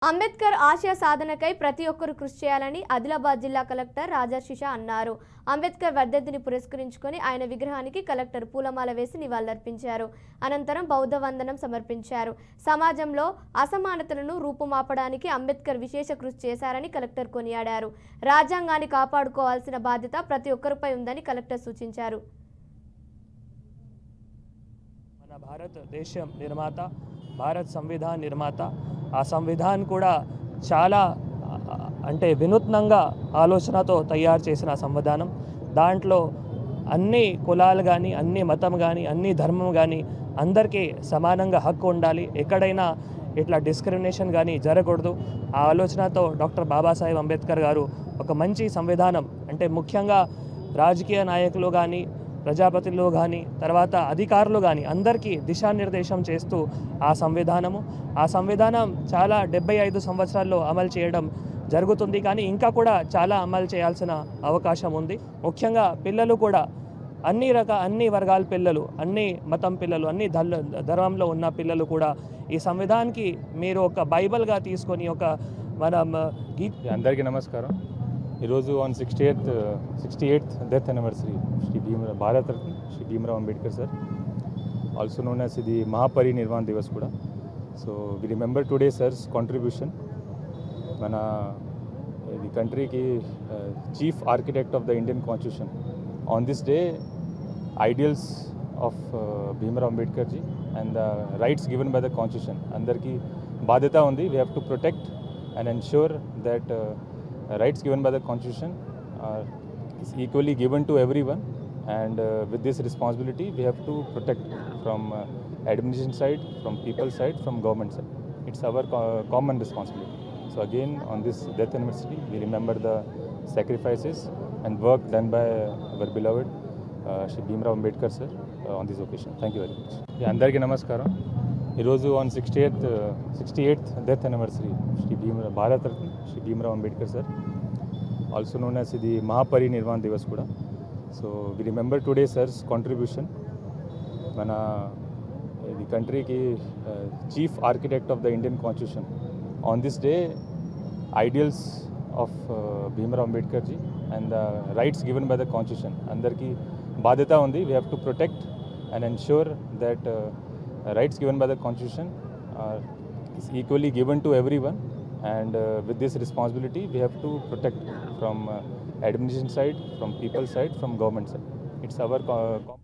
అంబేద్కర్ ఆశయ సాధనకై ప్రతి ఒక్కరూ కృషి చేయాలని ఆదిలాబాద్ జిల్లా కలెక్టర్ రాజర్షిష అన్నారు. అంబేద్కర్ వర్ధంతిని పురస్కరించుకొని ఆయన విగ్రహానికి కలెక్టర్ పూలమాల వేసి నివాళులర్పించారు. అనంతరం బౌద్ధ వందనం సమర్పించారు. సమాజంలో అసమానతలను రూపుమాపడానికి అంబేద్కర్ విశేష కృషి చేశారని కలెక్టర్ కొనియాడారు. రాజ్యాంగాన్ని కాపాడుకోవాల్సిన బాధ్యత ప్రతి ఒక్కరిపై ఉందని కలెక్టర్ సూచించారు. మన భారతదేశం నిర్మాత, భారత్ సంవిధాన నిర్మాత, ఆ సంవిధాన్ కూడా చాలా వినూత్నంగా ఆలోచనతో తయారు చేసిన సంవిధానం. దాంట్లో అన్ని కులాలు కానీ, అన్ని మతం కానీ, అన్ని ధర్మం కానీ అందరికీ సమానంగా హక్కు ఉండాలి. ఎక్కడైనా ఇట్లా డిస్క్రిమినేషన్ కానీ జరగకూడదు. ఆ ఆలోచనతో డాక్టర్ బాబాసాహెబ్ అంబేద్కర్ గారు ఒక మంచి సంవిధానం ముఖ్యంగా రాజకీయ నాయకులు కానీ, ప్రజాపతిలో కానీ, తర్వాత అధికారులు కానీ అందరికీ దిశానిర్దేశం చేస్తూ ఆ సంవిధానం చాలా 75 సంవత్సరాల్లో అమలు చేయడం జరుగుతుంది. కానీ ఇంకా కూడా చాలా అమలు చేయాల్సిన అవకాశం ఉంది. ముఖ్యంగా పిల్లలు కూడా అన్ని వర్గాల పిల్లలు, అన్ని మతం పిల్లలు, అన్ని ధర్మంలో ఉన్న పిల్లలు కూడా ఈ సంవిధానానికి మీరు ఒక బైబిల్గా తీసుకొని ఒక అందరికీ నమస్కారం. ఈరోజు on 68th death anniversary Bharat Ratna Shri Bhimrao Ambedkar sir, also known as ఇది మహాపరినిర్వాణ దివస్ కూడా. So we remember today sir's contribution. మన ఇది కంట్రీకి chief architect of the Indian constitution. On this day ideals of Bhimrao Ambedkar ji and the rights given by the constitution అందరికీ బాధ్యత ఉంది. We have to protect and ensure that rights given by the constitution is equally given to everyone, and with this responsibility we have to protect from administration side, from people side, from government side. It's our common responsibility. So again, on this death anniversary, we remember the sacrifices and work done by our beloved Shri Bhimrao Ambedkar sir on this occasion. Thank you very much. Andariki namaskaram. ఈరోజు on 68th death anniversary Shri Bharat Ratna Shri Bhimrao Ambedkar sir, also known as ఇది మహాపరినిర్వాణ దివస్ కూడా. So we remember today sir's contribution. మన ఇది కంట్రీకి chief architect of the Indian constitution. On this day ideals of Bhimrao Ambedkar ji and the rights given by the constitution అందరికీ బాధ్యత ఉంది. We have to protect and ensure that rights given by the constitution is equally given to everyone, and with this responsibility we have to protect from administration side, from people side, from government side. It's our